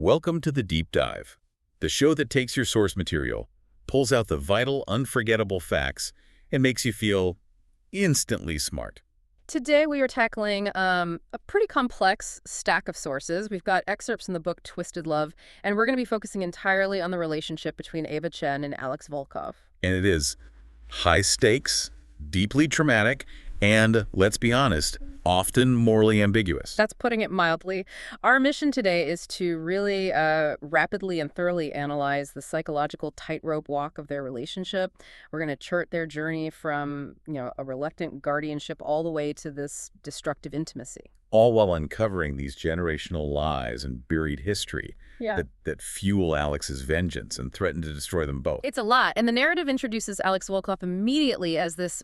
Welcome to the Deep Dive, the show that takes your source material, pulls out the vital, unforgettable facts, and makes you feel instantly smart. Today we are tackling a pretty complex stack of sources. We've got excerpts in the book Twisted Love, and we're going to be focusing entirely on the relationship between Ava Chen and Alex Volkov. And it is high stakes, deeply traumatic, and, let's be honest, often morally ambiguous. That's putting it mildly. Our mission today is to really rapidly and thoroughly analyze the psychological tightrope walk of their relationship. We're going to chart their journey from, a reluctant guardianship all the way to this destructive intimacy. All while uncovering these generational lies and buried history that fuel Alex's vengeance and threaten to destroy them both. It's a lot, and the narrative introduces Alex Volkov immediately as this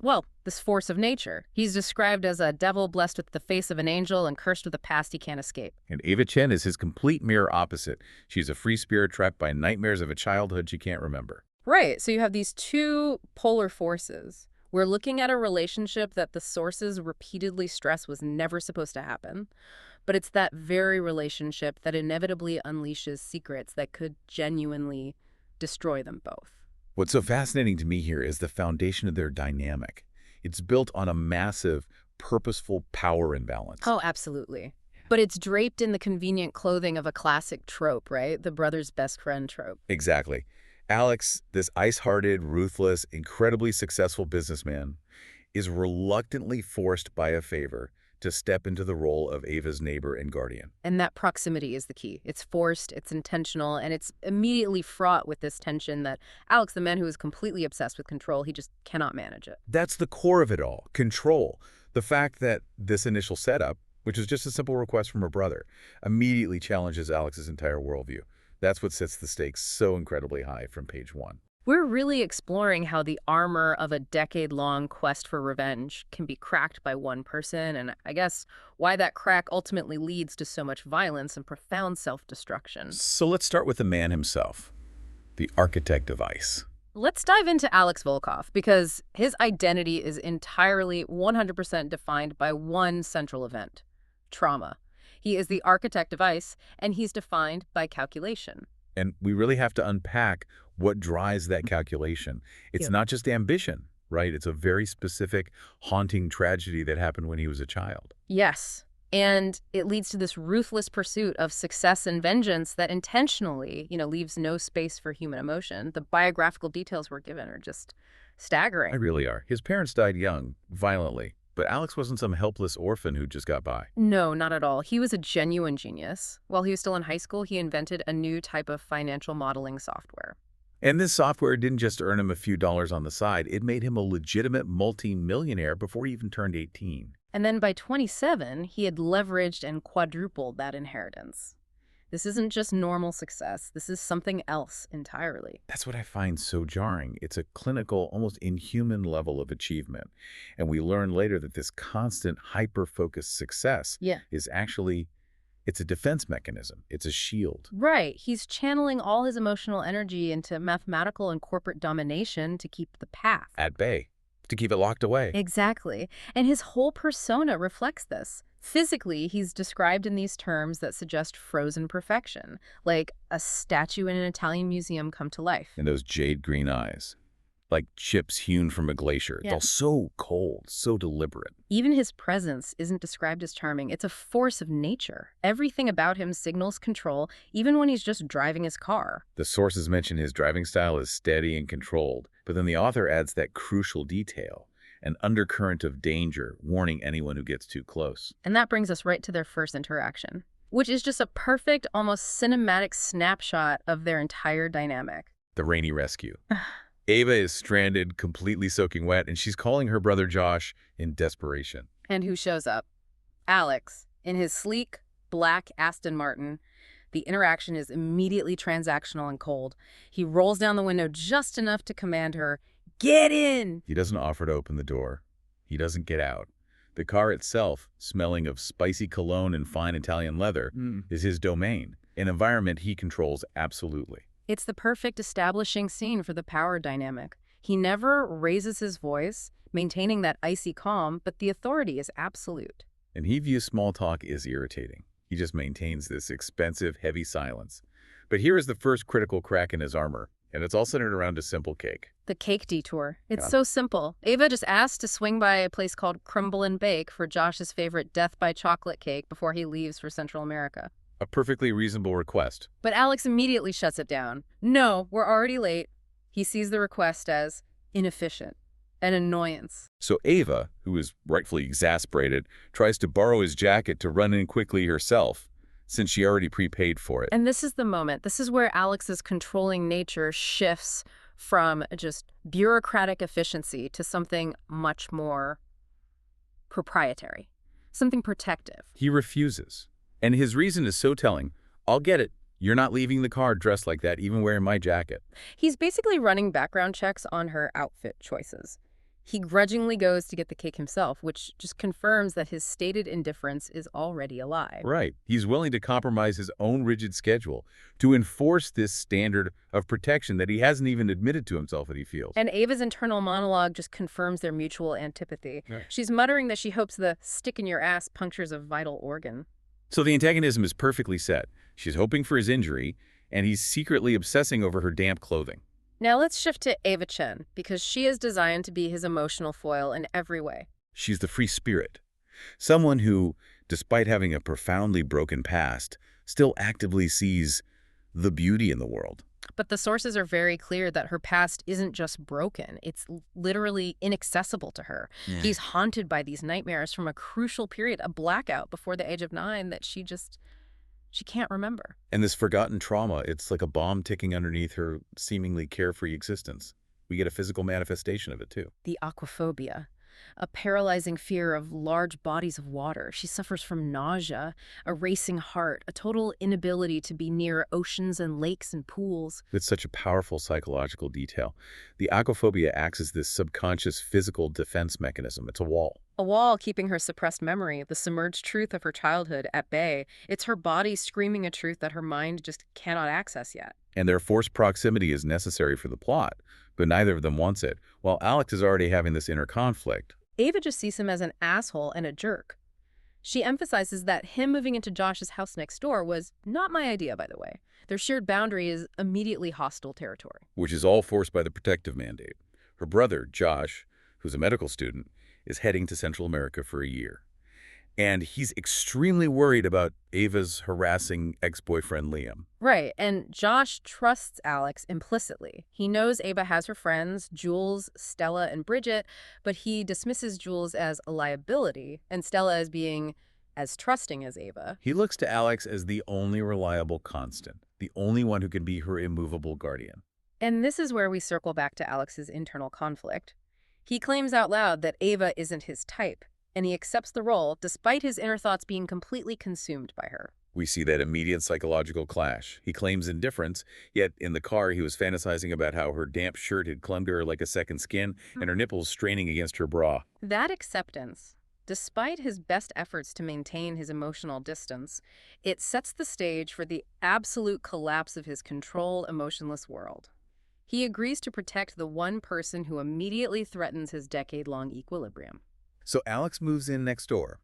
force of nature. He's described as a devil blessed with the face of an angel and cursed with a past he can't escape. And Ava Chen is his complete mirror opposite. She's a free spirit trapped by nightmares of a childhood she can't remember. Right, so you have these two polar forces. We're looking at a relationship that the sources repeatedly stress was never supposed to happen. But it's that very relationship that inevitably unleashes secrets that could genuinely destroy them both. What's so fascinating to me here is the foundation of their dynamic. It's built on a massive, purposeful power imbalance. Oh, absolutely. But it's draped in the convenient clothing of a classic trope, right? The brother's best friend trope. Exactly. Alex, this ice-hearted, ruthless, incredibly successful businessman, is reluctantly forced by a favor to step into the role of Ava's neighbor and guardian. And that proximity is the key. It's forced, it's intentional, and it's immediately fraught with this tension that Alex, the man who is completely obsessed with control, he just cannot manage it. That's the core of it all, control. The fact that this initial setup, which is just a simple request from her brother, immediately challenges Alex's entire worldview. That's what sets the stakes so incredibly high from page one. We're really exploring how the armor of a decade-long quest for revenge can be cracked by one person, and I guess why that crack ultimately leads to so much violence and profound self-destruction. So let's start with the man himself, the architect of ice. Let's dive into Alex Volkov, because his identity is entirely 100% defined by one central event: trauma. He is the architect of ice, and he's defined by calculation. And we really have to unpack what drives that calculation. It's not just ambition, right? It's a very specific, haunting tragedy that happened when he was a child. Yes. And it leads to this ruthless pursuit of success and vengeance that intentionally, leaves no space for human emotion. The biographical details we're given are just staggering. They really are. His parents died young, violently. But Alex wasn't some helpless orphan who just got by. No, not at all. He was a genuine genius. While he was still in high school, he invented a new type of financial modeling software. And this software didn't just earn him a few dollars on the side. It made him a legitimate multi-millionaire before he even turned 18. And then by 27, he had leveraged and quadrupled that inheritance. This isn't just normal success. This is something else entirely. That's what I find so jarring. It's a clinical, almost inhuman level of achievement. And we learn later that this constant, hyper-focused success is actually, it's a defense mechanism. It's a shield. Right. He's channeling all his emotional energy into mathematical and corporate domination to keep the path at bay, to keep it locked away. Exactly. And his whole persona reflects this. Physically, he's described in these terms that suggest frozen perfection, like a statue in an Italian museum come to life. And those jade green eyes, like chips hewn from a glacier. They're so cold, so deliberate. Even his presence isn't described as charming. It's a force of nature. Everything about him signals control, even when he's just driving his car. The sources mention his driving style is steady and controlled, but then the author adds that crucial detail: an undercurrent of danger, warning anyone who gets too close. And that brings us right to their first interaction, which is just a perfect, almost cinematic snapshot of their entire dynamic. The rainy rescue. Ava is stranded, completely soaking wet, and she's calling her brother Josh in desperation. And who shows up? Alex, in his sleek, black Aston Martin. The interaction is immediately transactional and cold. He rolls down the window just enough to command her, "Get in!" He doesn't offer to open the door. He doesn't get out. The car itself, smelling of spicy cologne and fine Italian leather, is his domain, an environment he controls absolutely. It's the perfect establishing scene for the power dynamic. He never raises his voice, maintaining that icy calm, but the authority is absolute. And he views small talk as irritating. He just maintains this expensive, heavy silence. But here is the first critical crack in his armor, and it's all centered around a simple cake. The cake detour. It's Yeah. so simple. Ava just asked to swing by a place called Crumble and Bake for Josh's favorite death by chocolate cake before he leaves for Central America. A perfectly reasonable request. But Alex immediately shuts it down. No, we're already late. He sees the request as inefficient, an annoyance. So Ava, who is rightfully exasperated, tries to borrow his jacket to run in quickly herself, since she already prepaid for it. And this is the moment. This is where Alex's controlling nature shifts from just bureaucratic efficiency to something much more proprietary, something protective. He refuses. And his reason is so telling. I'll get it. You're not leaving the car dressed like that, even wearing my jacket. He's basically running background checks on her outfit choices. He grudgingly goes to get the cake himself, which just confirms that his stated indifference is already a lie. Right. He's willing to compromise his own rigid schedule to enforce this standard of protection that he hasn't even admitted to himself that he feels. And Ava's internal monologue just confirms their mutual antipathy. Right. She's muttering that she hopes the stick in your ass punctures a vital organ. So the antagonism is perfectly set. She's hoping for his injury, and he's secretly obsessing over her damp clothing. Now let's shift to Ava Chen, because she is designed to be his emotional foil in every way. She's the free spirit. Someone who, despite having a profoundly broken past, still actively sees the beauty in the world. But the sources are very clear that her past isn't just broken. It's literally inaccessible to her. Yeah. He's haunted by these nightmares from a crucial period, a blackout before the age of 9 that she can't remember. And this forgotten trauma, it's like a bomb ticking underneath her seemingly carefree existence. We get a physical manifestation of it, too. The aquaphobia, a paralyzing fear of large bodies of water. She suffers from nausea, a racing heart, a total inability to be near oceans and lakes and pools. It's such a powerful psychological detail. The aquaphobia acts as this subconscious physical defense mechanism. It's a wall. A wall keeping her suppressed memory, the submerged truth of her childhood, at bay. It's her body screaming a truth that her mind just cannot access yet. And their forced proximity is necessary for the plot, but neither of them wants it. While Alex is already having this inner conflict, Ava just sees him as an asshole and a jerk. She emphasizes that him moving into Josh's house next door was not my idea, by the way. Their shared boundary is immediately hostile territory. which is all forced by the protective mandate. Her brother, Josh, who's a medical student, is heading to Central America for a year. And he's extremely worried about Ava's harassing ex-boyfriend, Liam. Right, and Josh trusts Alex implicitly. He knows Ava has her friends, Jules, Stella, and Bridget, but he dismisses Jules as a liability and Stella as being as trusting as Ava. He looks to Alex as the only reliable constant, the only one who can be her immovable guardian. And this is where we circle back to Alex's internal conflict. He claims out loud that Ava isn't his type, and he accepts the role despite his inner thoughts being completely consumed by her. We see that immediate psychological clash. He claims indifference, yet in the car he was fantasizing about how her damp shirt had clung to her like a second skin and her nipples straining against her bra. That acceptance, despite his best efforts to maintain his emotional distance, it sets the stage for the absolute collapse of his controlled, emotionless world. He agrees to protect the one person who immediately threatens his decade-long equilibrium. So Alex moves in next door,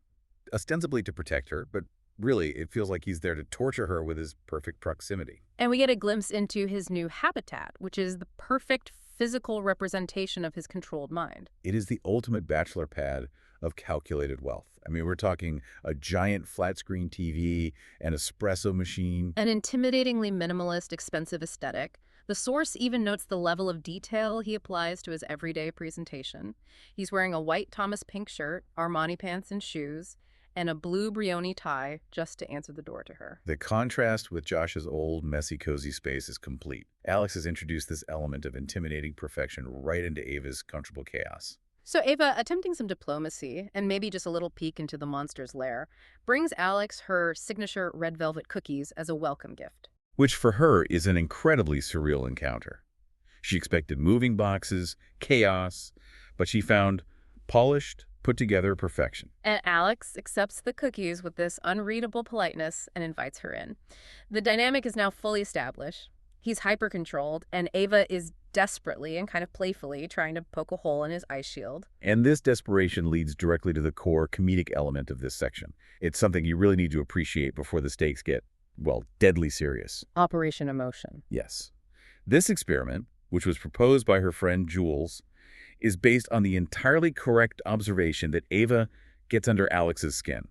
ostensibly to protect her, but really it feels like he's there to torture her with his perfect proximity. And we get a glimpse into his new habitat, which is the perfect physical representation of his controlled mind. It is the ultimate bachelor pad of calculated wealth. I mean, we're talking a giant flat-screen TV, an espresso machine. An intimidatingly minimalist, expensive aesthetic. The source even notes the level of detail he applies to his everyday presentation. He's wearing a white Thomas pink shirt, Armani pants and shoes, and a blue Brioni tie just to answer the door to her. The contrast with Josh's old, messy, cozy space is complete. Alex has introduced this element of intimidating perfection right into Ava's comfortable chaos. So Ava, attempting some diplomacy, and maybe just a little peek into the monster's lair, brings Alex her signature red velvet cookies as a welcome gift. Which for her is an incredibly surreal encounter. She expected moving boxes, chaos, but she found polished, put-together perfection. And Alex accepts the cookies with this unreadable politeness and invites her in. The dynamic is now fully established. He's hyper-controlled, and Ava is desperately and kind of playfully trying to poke a hole in his ice shield. And this desperation leads directly to the core comedic element of this section. It's something you really need to appreciate before the stakes get, well, deadly serious. Operation Emotion. Yes. This experiment, which was proposed by her friend Jules, is based on the entirely correct observation that Ava gets under Alex's skin.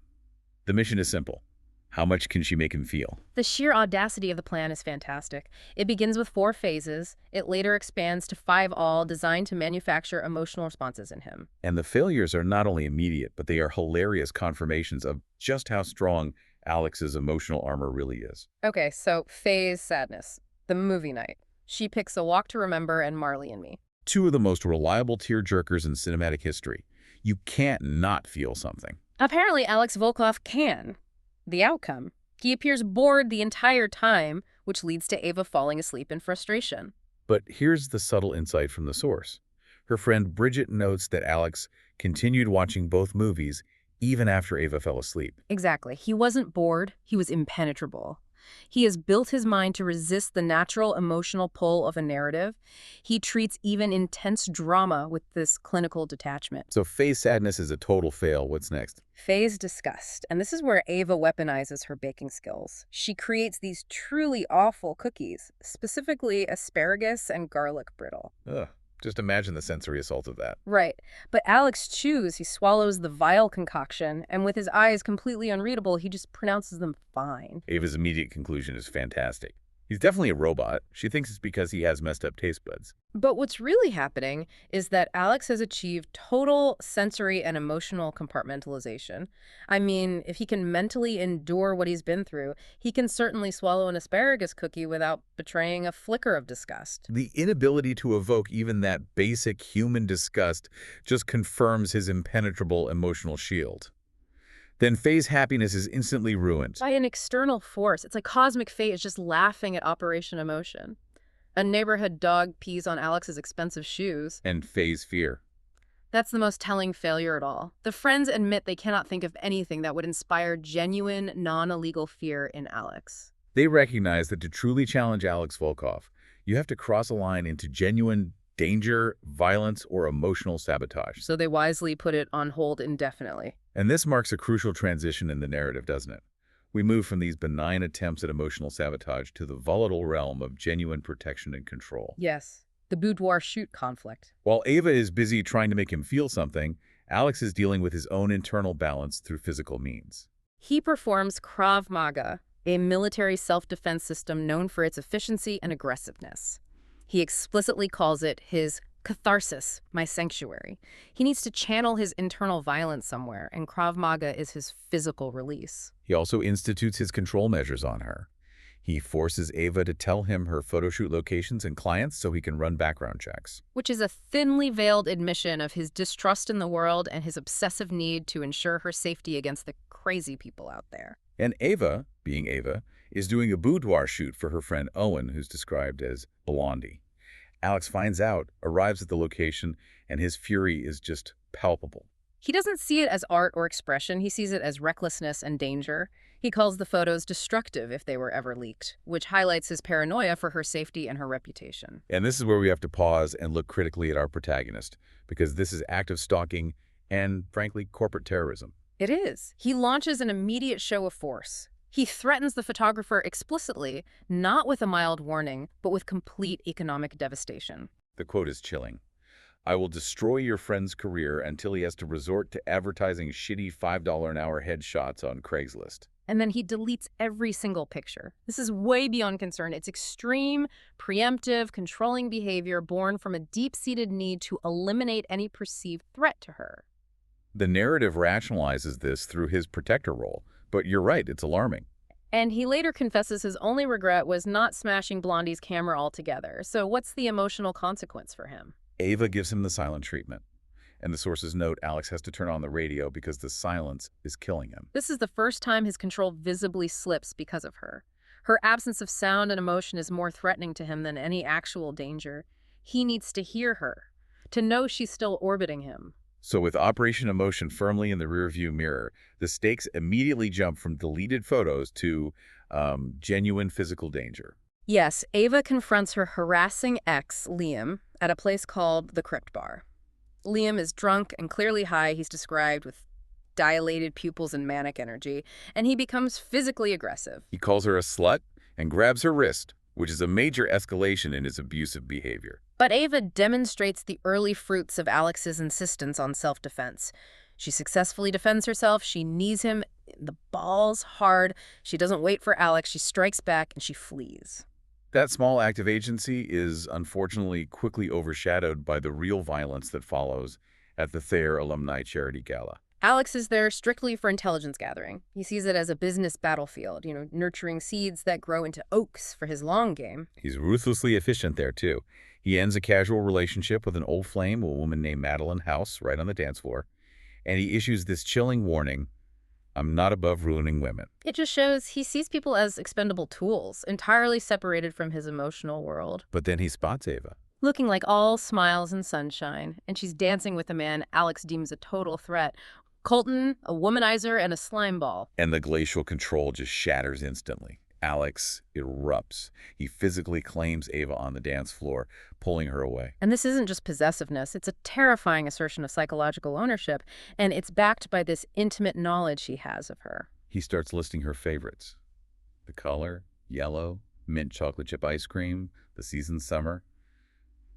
The mission is simple. How much can she make him feel? The sheer audacity of the plan is fantastic. It begins with 4 phases. It later expands to 5 all, designed to manufacture emotional responses in him. And the failures are not only immediate, but they are hilarious confirmations of just how strong Alex's emotional armor really is. Okay, so phase sadness. The movie night. She picks A Walk to Remember and Marley and Me. 2 of the most reliable tearjerkers in cinematic history. You can't not feel something. Apparently, Alex Volkov can. The outcome: he appears bored the entire time, which leads to Ava falling asleep in frustration. But here's the subtle insight from the source. Her friend Bridget notes that Alex continued watching both movies even after Ava fell asleep. Exactly. He wasn't bored. He was impenetrable. He has built his mind to resist the natural emotional pull of a narrative. He treats even intense drama with this clinical detachment. So phase sadness is a total fail. What's next? Phase disgust. And this is where Ava weaponizes her baking skills. She creates these truly awful cookies, specifically asparagus and garlic brittle. Ugh. Just imagine the sensory assault of that. Right. But Alex chews. He swallows the vile concoction, and with his eyes completely unreadable, he just pronounces them fine. Ava's immediate conclusion is fantastic. He's definitely a robot. She thinks it's because he has messed up taste buds. But what's really happening is that Alex has achieved total sensory and emotional compartmentalization. I mean, if he can mentally endure what he's been through, he can certainly swallow an asparagus cookie without betraying a flicker of disgust. The inability to evoke even that basic human disgust just confirms his impenetrable emotional shield. Then phase happiness is instantly ruined. By an external force. It's like cosmic fate is just laughing at Operation Emotion. A neighborhood dog pees on Alex's expensive shoes. And phase fear. That's the most telling failure at all. The friends admit they cannot think of anything that would inspire genuine, non-illegal fear in Alex. They recognize that to truly challenge Alex Volkov, you have to cross a line into genuine danger, violence, or emotional sabotage. So they wisely put it on hold indefinitely. And this marks a crucial transition in the narrative, doesn't it? We move from these benign attempts at emotional sabotage to the volatile realm of genuine protection and control. Yes, the boudoir shoot conflict. While Ava is busy trying to make him feel something, Alex is dealing with his own internal balance through physical means. He performs Krav Maga, a military self-defense system known for its efficiency and aggressiveness. He explicitly calls it his catharsis, my sanctuary. He needs to channel his internal violence somewhere, and Krav Maga is his physical release. He also institutes his control measures on her. He forces Ava to tell him her photoshoot locations and clients so he can run background checks. Which is a thinly veiled admission of his distrust in the world and his obsessive need to ensure her safety against the crazy people out there. And Ava, being Ava, is doing a boudoir shoot for her friend Owen, who's described as Blondie. Alex finds out, arrives at the location, and his fury is just palpable. He doesn't see it as art or expression. He sees it as recklessness and danger. He calls the photos destructive if they were ever leaked, which highlights his paranoia for her safety and her reputation. And this is where we have to pause and look critically at our protagonist, because this is active stalking and, frankly, corporate terrorism. It is. He launches an immediate show of force. He threatens the photographer explicitly, not with a mild warning, but with complete economic devastation. The quote is chilling. "I will destroy your friend's career until he has to resort to advertising shitty $5 an hour headshots on Craigslist." And then he deletes every single picture. This is way beyond concern. It's extreme, preemptive, controlling behavior born from a deep-seated need to eliminate any perceived threat to her. The narrative rationalizes this through his protector role, but you're right, it's alarming. And he later confesses his only regret was not smashing Blondie's camera altogether. So what's the emotional consequence for him? Ava gives him the silent treatment. And the sources note Alex has to turn on the radio because the silence is killing him. This is the first time his control visibly slips because of her. Her absence of sound and emotion is more threatening to him than any actual danger. He needs to hear her, to know she's still orbiting him. So with Operation Emotion firmly in the rearview mirror, the stakes immediately jump from deleted photos to genuine physical danger. Yes, Ava confronts her harassing ex, Liam, at a place called the Crypt Bar. Liam is drunk and clearly high. He's described with dilated pupils and manic energy, and he becomes physically aggressive. He calls her a slut and grabs her wrist, which is a major escalation in his abusive behavior. But Ava demonstrates the early fruits of Alex's insistence on self-defense. She successfully defends herself. She knees him in the balls hard. She doesn't wait for Alex. She strikes back and she flees. That small act of agency is unfortunately quickly overshadowed by the real violence that follows at the Thayer Alumni Charity Gala. Alex is there strictly for intelligence gathering. He sees it as a business battlefield, nurturing seeds that grow into oaks for his long game. He's ruthlessly efficient there, too. He ends a casual relationship with an old flame, a woman named Madeline House, right on the dance floor, and he issues this chilling warning, "I'm not above ruining women." It just shows he sees people as expendable tools, entirely separated from his emotional world. But then he spots Ava, looking like all smiles and sunshine, and she's dancing with a man Alex deems a total threat. Colton, a womanizer, and a slime ball. and the glacial control just shatters instantly. Alex erupts. He physically claims Ava on the dance floor, pulling her away. And this isn't just possessiveness, it's a terrifying assertion of psychological ownership, and it's backed by this intimate knowledge he has of her. He starts listing her favorites. The color, yellow, mint chocolate chip ice cream, the season summer.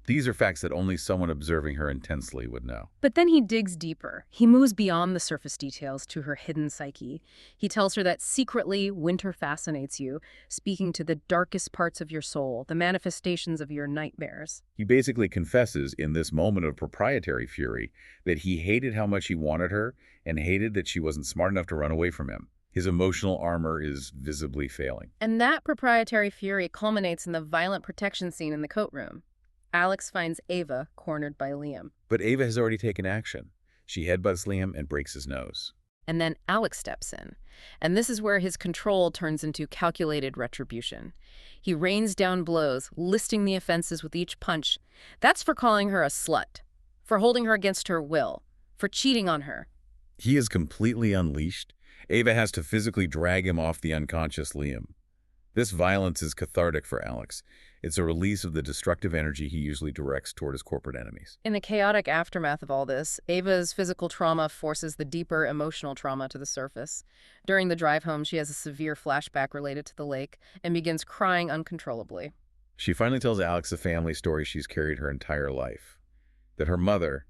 These are facts that only someone observing her intensely would know. But then he digs deeper. He moves beyond the surface details to her hidden psyche. He tells her that secretly, winter fascinates you, speaking to the darkest parts of your soul, the manifestations of your nightmares. He basically confesses in this moment of proprietary fury that he hated how much he wanted her and hated that she wasn't smart enough to run away from him. His emotional armor is visibly failing. And that proprietary fury culminates in the violent protection scene in the coat room. Alex finds Ava cornered by Liam. But Ava has already taken action. She headbutts Liam and breaks his nose. And then Alex steps in. And this is where his control turns into calculated retribution. He rains down blows, listing the offenses with each punch. That's for calling her a slut, for holding her against her will, for cheating on her. He is completely unleashed. Ava has to physically drag him off the unconscious Liam. This violence is cathartic for Alex. It's a release of the destructive energy he usually directs toward his corporate enemies. In the chaotic aftermath of all this, Ava's physical trauma forces the deeper emotional trauma to the surface. During the drive home, she has a severe flashback related to the lake and begins crying uncontrollably. She finally tells Alex the family story she's carried her entire life. That her mother,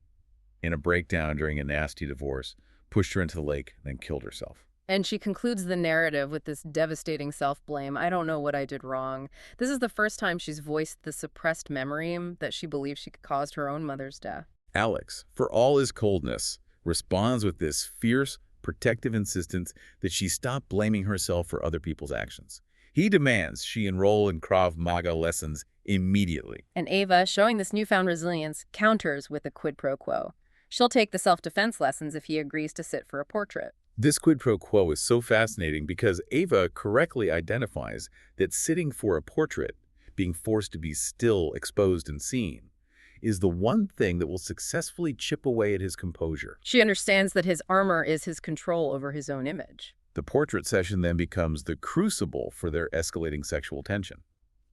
in a breakdown during a nasty divorce, pushed her into the lake and then killed herself. And she concludes the narrative with this devastating self-blame. I don't know what I did wrong. This is the first time she's voiced the suppressed memory that she believes she caused her own mother's death. Alex, for all his coldness, responds with this fierce, protective insistence that she stop blaming herself for other people's actions. He demands she enroll in Krav Maga lessons immediately. And Ava, showing this newfound resilience, counters with a quid pro quo. She'll take the self-defense lessons if he agrees to sit for a portrait. This quid pro quo is so fascinating because Ava correctly identifies that sitting for a portrait, being forced to be still, exposed, and seen, is the one thing that will successfully chip away at his composure. She understands that his armor is his control over his own image. The portrait session then becomes the crucible for their escalating sexual tension.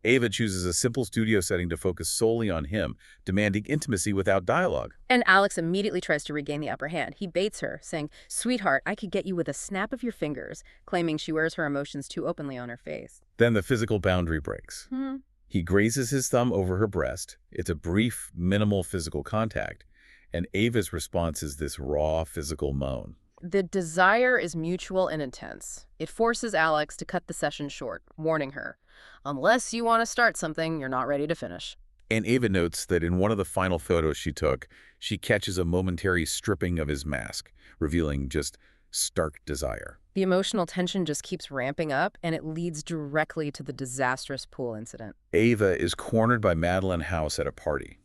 Ava chooses a simple studio setting to focus solely on him, demanding intimacy without dialogue. And Alex immediately tries to regain the upper hand. He baits her, saying, "Sweetheart, I could get you with a snap of your fingers," claiming she wears her emotions too openly on her face. Then the physical boundary breaks. He grazes his thumb over her breast. It's a brief, minimal physical contact, and Ava's response is this raw physical moan. The desire is mutual and intense. It forces Alex to cut the session short, warning her, "Unless you want to start something, you're not ready to finish." And Ava notes that in one of the final photos she took, she catches a momentary stripping of his mask, revealing just stark desire. The emotional tension just keeps ramping up, and it leads directly to the disastrous pool incident. Ava is cornered by Madeline House at a party.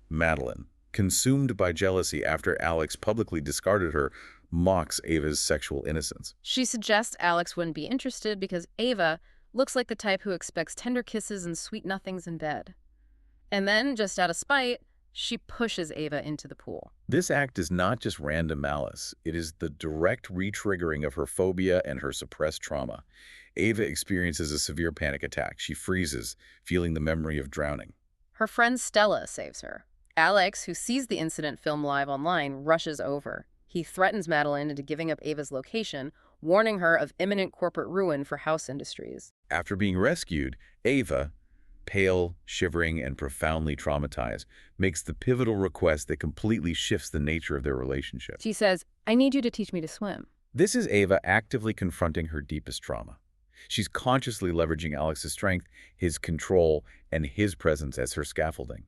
Madeline, consumed by jealousy after Alex publicly discarded her, mocks Ava's sexual innocence. She suggests Alex wouldn't be interested because Ava looks like the type who expects tender kisses and sweet nothings in bed. And then, just out of spite, She pushes Ava into the pool. This act is not just random malice. It is the direct re-triggering of her phobia and her suppressed trauma. Ava experiences a severe panic attack. She freezes, feeling the memory of drowning. Her friend Stella saves her. Alex, who sees the incident filmed live online, rushes over. He threatens Madeline into giving up Ava's location, warning her of imminent corporate ruin for House Industries. After being rescued, Ava, pale, shivering, and profoundly traumatized, makes the pivotal request that completely shifts the nature of their relationship. She says, "I need you to teach me to swim." This is Ava actively confronting her deepest trauma. She's consciously leveraging Alex's strength, his control, and his presence as her scaffolding.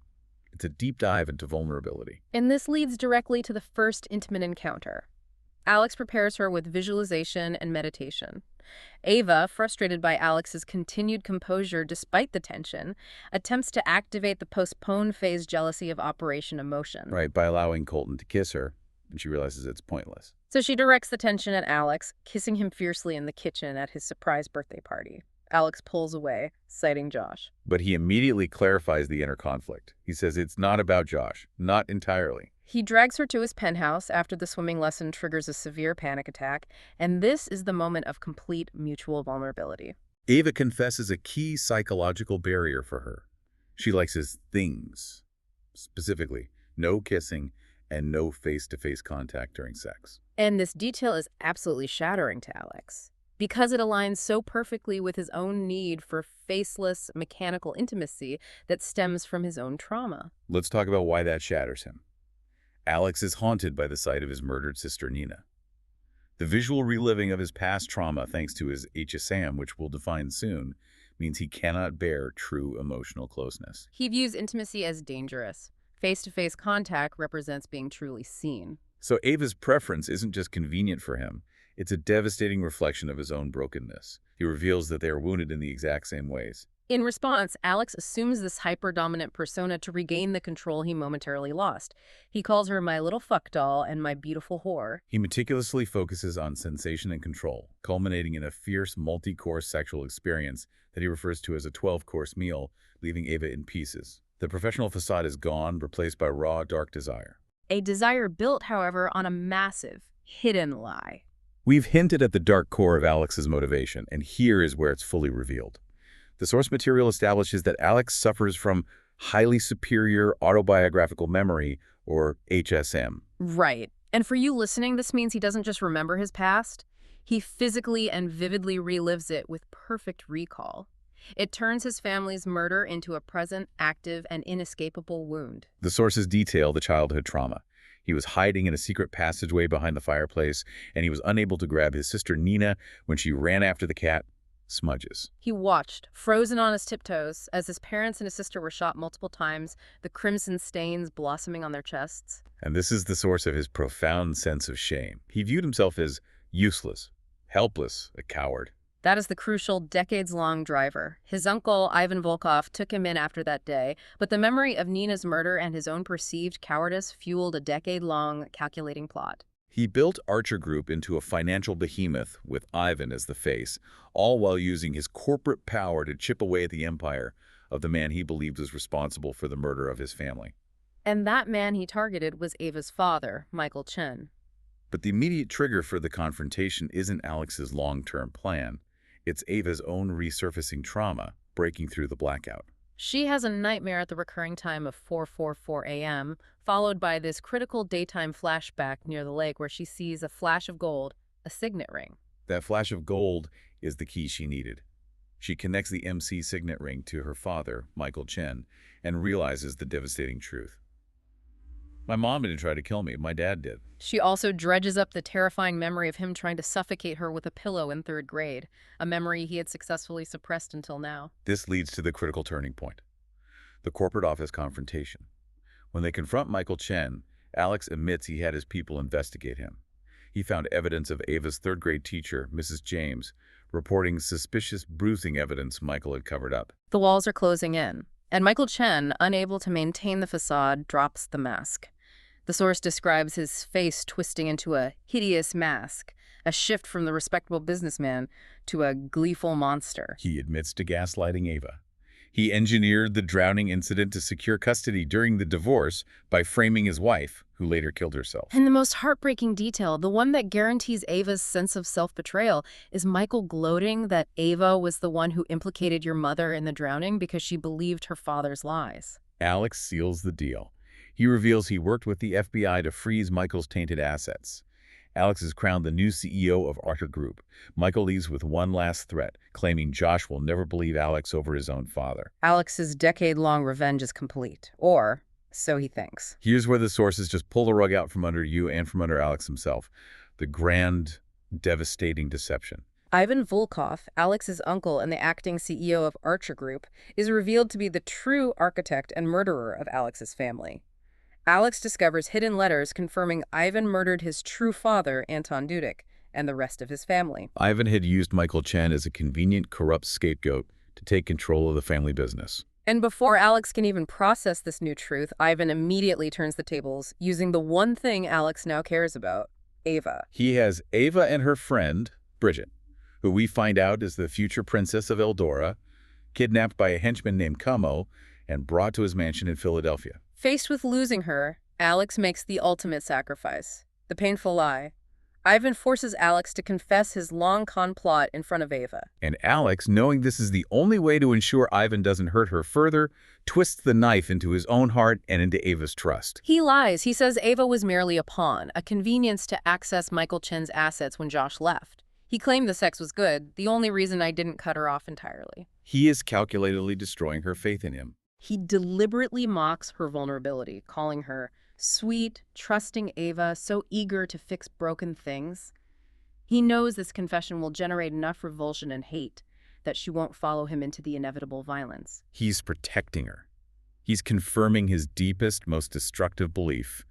It's a deep dive into vulnerability. And this leads directly to the first intimate encounter. Alex prepares her with visualization and meditation. Ava, frustrated by Alex's continued composure despite the tension, attempts to activate the postponed phase jealousy of Operation Emotion. Right, by allowing Colton to kiss her, and she realizes it's pointless. So she directs the tension at Alex, kissing him fiercely in the kitchen at his surprise birthday party. Alex pulls away, citing Josh. But he immediately clarifies the inner conflict. He says it's not about Josh, not entirely. He drags her to his penthouse after the swimming lesson triggers a severe panic attack, and this is the moment of complete mutual vulnerability. Ava confesses a key psychological barrier for her. She likes his things. Specifically, no kissing and no face-to-face contact during sex. And this detail is absolutely shattering to Alex, because it aligns so perfectly with his own need for faceless, mechanical intimacy that stems from his own trauma. Let's talk about why that shatters him. Alex is haunted by the sight of his murdered sister Nina. The visual reliving of his past trauma, thanks to his HSM, which we'll define soon, means he cannot bear true emotional closeness. He views intimacy as dangerous. Face-to-face contact represents being truly seen. So Ava's preference isn't just convenient for him, it's a devastating reflection of his own brokenness. He reveals that they are wounded in the exact same ways. In response, Alex assumes this hyper-dominant persona to regain the control he momentarily lost. He calls her my little fuck doll and my beautiful whore. He meticulously focuses on sensation and control, culminating in a fierce multi-course sexual experience that he refers to as a 12-course meal, leaving Ava in pieces. The professional facade is gone, replaced by raw, dark desire. A desire built, however, on a massive, hidden lie. We've hinted at the dark core of Alex's motivation, and here is where it's fully revealed. The source material establishes that Alex suffers from highly superior autobiographical memory, or HSM. Right. And for you listening, this means he doesn't just remember his past. He physically and vividly relives it with perfect recall. It turns his family's murder into a present, active, and inescapable wound. The sources detail the childhood trauma. He was hiding in a secret passageway behind the fireplace, and he was unable to grab his sister Nina when she ran after the cat. Smudges. He watched, frozen on his tiptoes, as his parents and his sister were shot multiple times, the crimson stains blossoming on their chests. And this is the source of his profound sense of shame. He viewed himself as useless, helpless, a coward. That is the crucial, decades-long driver. His uncle, Ivan Volkov, took him in after that day, but the memory of Nina's murder and his own perceived cowardice fueled a decade-long calculating plot. He built Archer Group into a financial behemoth with Ivan as the face, all while using his corporate power to chip away at the empire of the man he believed was responsible for the murder of his family. And that man he targeted was Ava's father, Michael Chen. But the immediate trigger for the confrontation isn't Alex's long-term plan. It's Ava's own resurfacing trauma, breaking through the blackout. She has a nightmare at the recurring time of 4:44 a.m., followed by this critical daytime flashback near the lake where she sees a flash of gold, a signet ring. That flash of gold is the key she needed. She connects the MC signet ring to her father, Michael Chen, and realizes the devastating truth. My mom didn't try to kill me, my dad did. She also dredges up the terrifying memory of him trying to suffocate her with a pillow in 3rd grade, a memory he had successfully suppressed until now. This leads to the critical turning point, the corporate office confrontation. When they confront Michael Chen, Alex admits he had his people investigate him. He found evidence of Ava's 3rd grade teacher, Mrs. James, reporting suspicious bruising evidence Michael had covered up. The walls are closing in, and Michael Chen, unable to maintain the facade, drops the mask. The source describes his face twisting into a hideous mask, a shift from the respectable businessman to a gleeful monster. He admits to gaslighting Ava. He engineered the drowning incident to secure custody during the divorce by framing his wife, who later killed herself. And the most heartbreaking detail, the one that guarantees Ava's sense of self-betrayal, is Michael gloating that Ava was the one who implicated your mother in the drowning because she believed her father's lies. Alex seals the deal. He reveals he worked with the FBI to freeze Michael's tainted assets. Alex is crowned the new CEO of Archer Group. Michael leaves with one last threat, claiming Josh will never believe Alex over his own father. Alex's decade-long revenge is complete, or so he thinks. Here's where the sources just pull the rug out from under you and from under Alex himself. The grand, devastating deception. Ivan Volkov, Alex's uncle and the acting CEO of Archer Group, is revealed to be the true architect and murderer of Alex's family. Alex discovers hidden letters confirming Ivan murdered his true father, Anton Dudek, and the rest of his family. Ivan had used Michael Chen as a convenient, corrupt scapegoat to take control of the family business. And before Alex can even process this new truth, Ivan immediately turns the tables, using the one thing Alex now cares about, Ava. He has Ava and her friend, Bridget, who we find out is the future princess of Eldora, kidnapped by a henchman named Camo and brought to his mansion in Philadelphia. Faced with losing her, Alex makes the ultimate sacrifice, the painful lie. Ivan forces Alex to confess his long-con plot in front of Ava. And Alex, knowing this is the only way to ensure Ivan doesn't hurt her further, twists the knife into his own heart and into Ava's trust. He lies. He says Ava was merely a pawn, a convenience to access Michael Chen's assets when Josh left. He claimed the sex was good, the only reason I didn't cut her off entirely. He is calculatedly destroying her faith in him. He deliberately mocks her vulnerability, calling her sweet, trusting Ava, so eager to fix broken things. He knows this confession will generate enough revulsion and hate that she won't follow him into the inevitable violence. He's protecting her. He's confirming his deepest, most destructive belief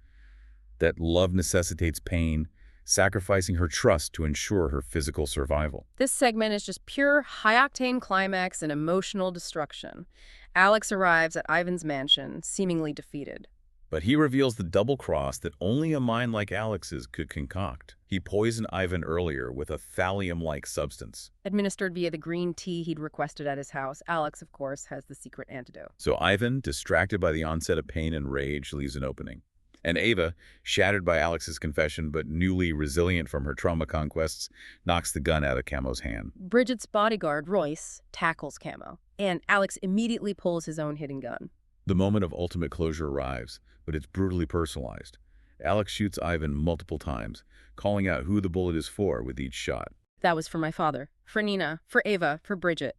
that love necessitates pain, sacrificing her trust to ensure her physical survival. This segment is just pure high-octane climax and emotional destruction. Alex arrives at Ivan's mansion, seemingly defeated. But he reveals the double cross that only a mind like Alex's could concoct. He poisoned Ivan earlier with a thallium-like substance. Administered via the green tea he'd requested at his house, Alex, of course, has the secret antidote. So Ivan, distracted by the onset of pain and rage, leaves an opening. And Ava, shattered by Alex's confession but newly resilient from her trauma conquests, knocks the gun out of Camo's hand. Bridget's bodyguard, Royce, tackles Camo, and Alex immediately pulls his own hidden gun. The moment of ultimate closure arrives, but it's brutally personalized. Alex shoots Ivan multiple times, calling out who the bullet is for with each shot. That was for my father, for Nina, for Ava, for Bridget.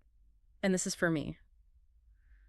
And this is for me.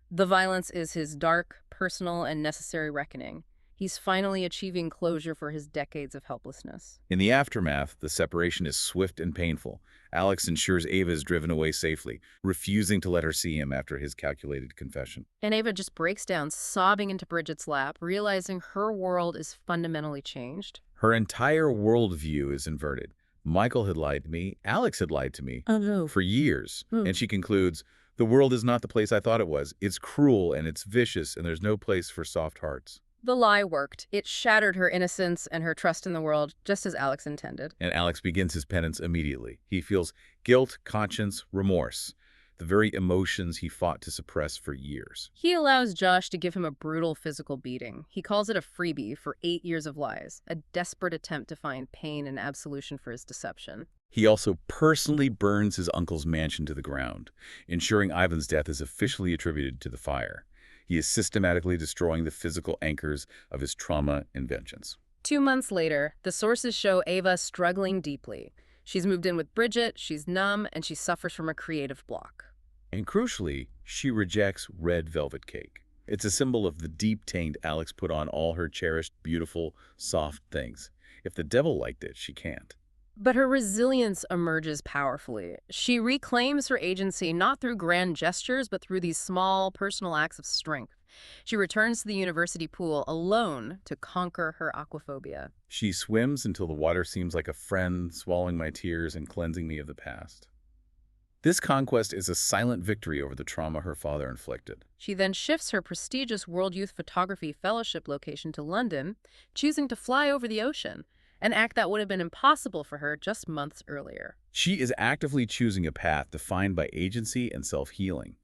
The violence is his dark, personal, and necessary reckoning. He's finally achieving closure for his decades of helplessness. In the aftermath, the separation is swift and painful. Alex ensures Ava is driven away safely, refusing to let her see him after his calculated confession. And Ava just breaks down, sobbing into Bridget's lap, realizing her world is fundamentally changed. Her entire worldview is inverted. Michael had lied to me, Alex had lied to me for years. And she concludes, the world is not the place I thought it was. It's cruel and it's vicious and there's no place for soft hearts. The lie worked. It shattered her innocence and her trust in the world, just as Alex intended. And Alex begins his penance immediately. He feels guilt, conscience, remorse, the very emotions he fought to suppress for years. He allows Josh to give him a brutal physical beating. He calls it a freebie for 8 years of lies, a desperate attempt to find pain and absolution for his deception. He also personally burns his uncle's mansion to the ground, ensuring Ivan's death is officially attributed to the fire. He is systematically destroying the physical anchors of his trauma and vengeance. 2 months later, the sources show Ava struggling deeply. She's moved in with Bridget, she's numb, and she suffers from a creative block. And crucially, she rejects red velvet cake. It's a symbol of the deep taint Alex put on all her cherished, beautiful, soft things. If the devil liked it, she can't. But her resilience emerges powerfully. She reclaims her agency not through grand gestures, but through these small, personal acts of strength. She returns to the university pool alone to conquer her aquaphobia. She swims until the water seems like a friend, swallowing my tears and cleansing me of the past. This conquest is a silent victory over the trauma her father inflicted. She then shifts her prestigious World Youth Photography Fellowship location to London, choosing to fly over the ocean, an act that would have been impossible for her just months earlier. She is actively choosing a path defined by agency and self-healing.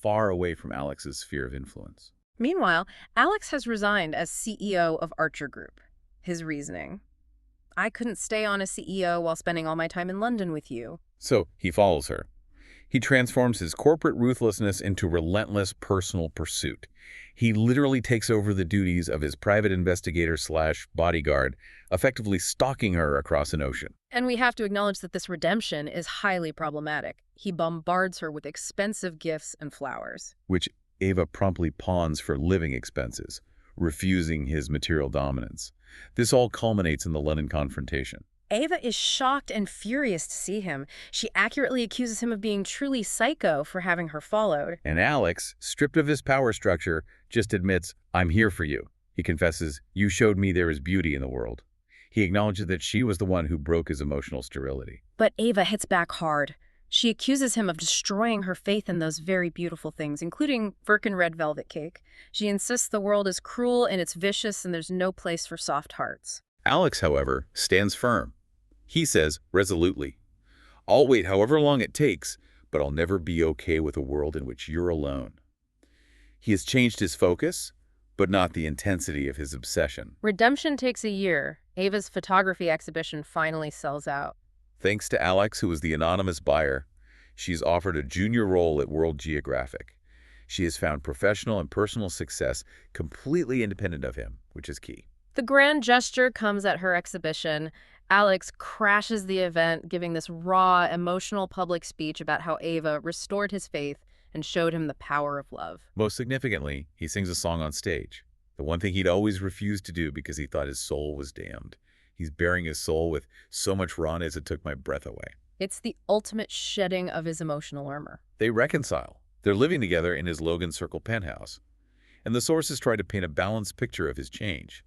far away from Alex's sphere of influence. Meanwhile, Alex has resigned as CEO of Archer Group. His reasoning: I couldn't stay on as CEO while spending all my time in London with you. So he follows her. He transforms his corporate ruthlessness into relentless personal pursuit. He literally takes over the duties of his private investigator/bodyguard, effectively stalking her across an ocean. And we have to acknowledge that this redemption is highly problematic. He bombards her with expensive gifts and flowers, Which Ava promptly pawns for living expenses, refusing his material dominance. This all culminates in the London confrontation. Ava is shocked and furious to see him. She accurately accuses him of being truly psycho for having her followed. And Alex, stripped of his power structure, just admits, "I'm here for you." He confesses, "You showed me there is beauty in the world." He acknowledges that she was the one who broke his emotional sterility. But Ava hits back hard. She accuses him of destroying her faith in those very beautiful things, including Birkin red velvet cake. She insists the world is cruel and it's vicious and there's no place for soft hearts. Alex, however, stands firm. He says, resolutely, "I'll wait however long it takes, but I'll never be okay with a world in which you're alone." He has changed his focus, but not the intensity of his obsession. Redemption takes a year. Ava's photography exhibition finally sells out. Thanks to Alex, who is the anonymous buyer, she's offered a junior role at World Geographic. She has found professional and personal success completely independent of him, which is key. The grand gesture comes at her exhibition. Alex crashes the event, giving this raw, emotional public speech about how Ava restored his faith and showed him the power of love. Most significantly, he sings a song on stage, the one thing he'd always refused to do because he thought his soul was damned. He's bearing his soul with so much rawness it took my breath away. It's the ultimate shedding of his emotional armor. They reconcile. They're living together in his Logan Circle penthouse. And the sources try to paint a balanced picture of his change.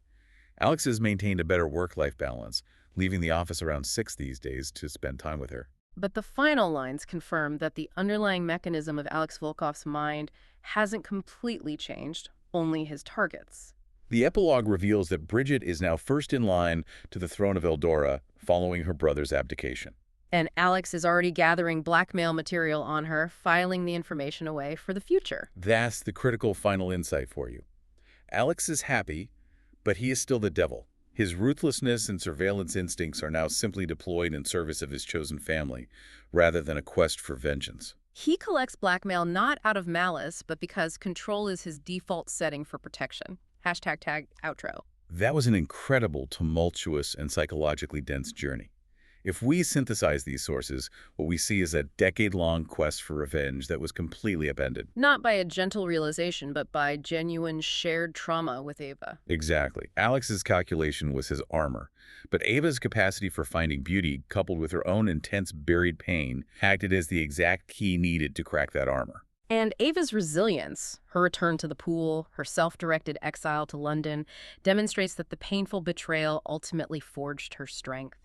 Alex has maintained a better work-life balance, leaving the office around 6 these days to spend time with her. But the final lines confirm that the underlying mechanism of Alex Volkov's mind hasn't completely changed, only his targets. The epilogue reveals that Bridget is now first in line to the throne of Eldora following her brother's abdication. And Alex is already gathering blackmail material on her, filing the information away for the future. That's the critical final insight for you. Alex is happy, but he is still the devil. His ruthlessness and surveillance instincts are now simply deployed in service of his chosen family, rather than a quest for vengeance. He collects blackmail not out of malice, but because control is his default setting for protection. #outro. That was an incredible, tumultuous, and psychologically dense journey. If we synthesize these sources, what we see is a decade-long quest for revenge that was completely upended. Not by a gentle realization, but by genuine shared trauma with Ava. Exactly. Alex's calculation was his armor, but Ava's capacity for finding beauty, coupled with her own intense buried pain, acted as the exact key needed to crack that armor. And Ava's resilience, her return to the pool, her self-directed exile to London, demonstrates that the painful betrayal ultimately forged her strength.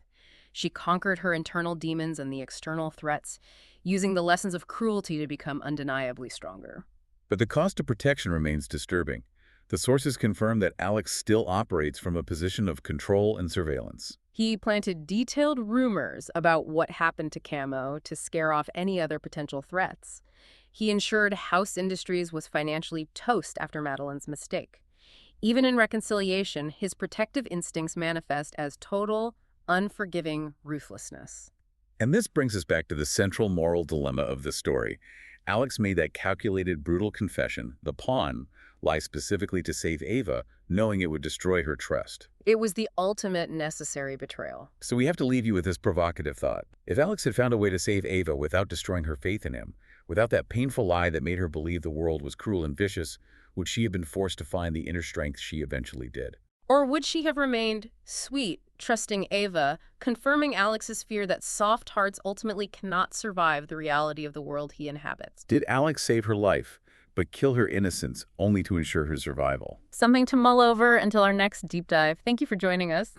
She conquered her internal demons and the external threats, using the lessons of cruelty to become undeniably stronger. But the cost of protection remains disturbing. The sources confirm that Alex still operates from a position of control and surveillance. He planted detailed rumors about what happened to Camo to scare off any other potential threats. He ensured House Industries was financially toast after Madeline's mistake. Even in reconciliation, his protective instincts manifest as total, unforgiving ruthlessness. And this brings us back to the central moral dilemma of the story. Alex made that calculated, brutal confession, the pawn, lie specifically to save Ava, knowing it would destroy her trust. It was the ultimate necessary betrayal. So we have to leave you with this provocative thought. If Alex had found a way to save Ava without destroying her faith in him, without that painful lie that made her believe the world was cruel and vicious, would she have been forced to find the inner strength she eventually did? Or would she have remained sweet, trusting Ava, confirming Alex's fear that soft hearts ultimately cannot survive the reality of the world he inhabits? Did Alex save her life, but kill her innocence only to ensure her survival? Something to mull over until our next deep dive. Thank you for joining us.